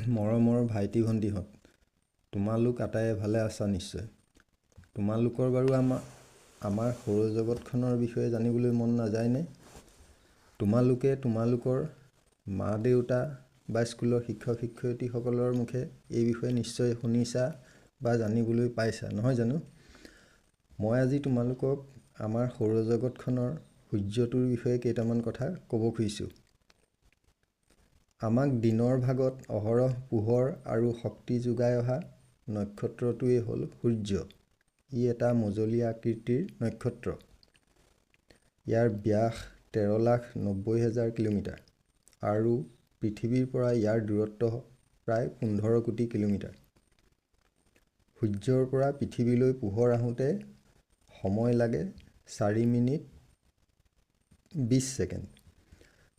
মৰমৰ ভাইটি ভণ্টিহঁত, তোমালোক আটায়ে ভালে আছা নিশ্চয়। তোমালোকৰ বাৰু আমাৰ সৌৰজগতখনৰ বিষয়ে জানিবলৈ মন নাযায়নে? তোমালোকে তোমালোকৰ মা দেউতা বা স্কুলৰ শিক্ষক শিক্ষয়িত্ৰীসকলৰ মুখে এই বিষয়ে নিশ্চয় শুনিছা বা জানিবলৈ পাইছা, নহয় জানো? মই আজি তোমালোকক আমাৰ সৌৰজগতখনৰ সূৰ্যটোৰ বিষয়ে কেইটামান কথা ক'ব খুজিছোঁ। আমাক দিনৰ ভাগত অহৰহ পোহৰ আৰু শক্তি যোগাই অহা নক্ষত্ৰটোৱেই হ'ল সূৰ্য। ই এটা মজলীয়া আকৃতিৰ নক্ষত্ৰ। ইয়াৰ ব্যাস 13,90,000 কিলোমিটাৰ আৰু পৃথিৱীৰ পৰা ইয়াৰ দূৰত্ব প্ৰায় 15 কোটি কিলোমিটাৰ। সূৰ্যৰ পৰা পৃথিৱীলৈ পোহৰ আহোঁতে সময় লাগে 4 মিনিট 20 ছেকেণ্ড।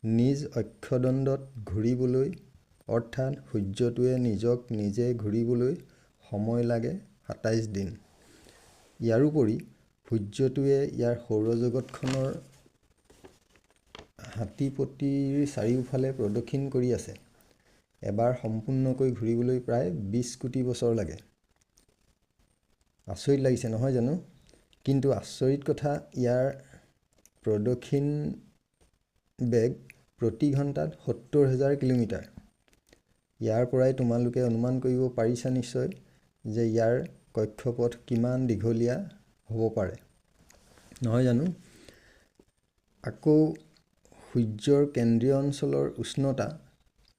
নিজ অক্ষদণ্ডত ঘূৰিবলৈ অৰ্থাৎ সূৰ্যটোৱে নিজক নিজে ঘূৰিবলৈ সময় লাগে 27 দিন। ইয়াৰোপৰি সূৰ্যটোৱে ইয়াৰ সৌৰজগতখনৰ হাতীপটিৰ চাৰিওফালে প্ৰদক্ষিণ কৰি আছে। এবাৰ সম্পূৰ্ণকৈ ঘূৰিবলৈ প্ৰায় 20 কোটি বছৰ লাগে। আচৰিত লাগিছে নহয় জানো? কিন্তু আচৰিত কথা, ইয়াৰ প্ৰদক্ষিণ বেগ প্ৰতি ঘণ্টাত 70,000 কিলোমিটাৰ। ইয়াৰ পৰাই তোমালোকে অনুমান কৰিব পাৰিছা নিশ্চয় যে ইয়াৰ কক্ষপথ কিমান দীঘলীয়া হ'ব পাৰে, নহয় জানো? আকৌ সূৰ্যৰ কেন্দ্ৰীয় অঞ্চলৰ উষ্ণতা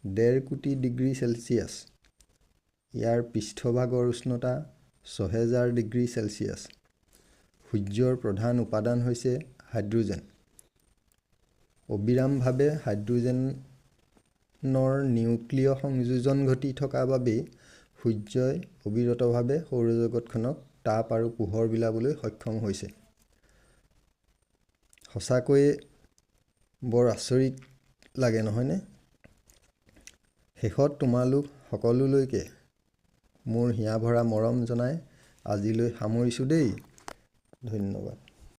1.5 কোটি ডিগ্ৰী চেলছিয়াছ। ইয়াৰ পৃষ্ঠভাগৰ উষ্ণতা 6,000 ডিগ্ৰী চেলছিয়াছ। সূৰ্যৰ প্ৰধান উপাদান হৈছে হাইড্ৰজেন। অবিৰামভাৱে হাইড্ৰজেনৰ নিউক্লিয় সংযোজন ঘটি থকা বাবেই সূৰ্যই অবিৰতভাৱে সৌৰজগতখনক তাপ আৰু পোহৰ বিলাবলৈ সক্ষম হৈছে। সঁচাকৈয়ে বৰ আচৰিত লাগে নহয়নে? শেষত তোমালোক সকলোলৈকে মোৰ হিয়া ভৰা মৰম জনাই আজিলৈ সামৰিছোঁ দেই। ধন্যবাদ।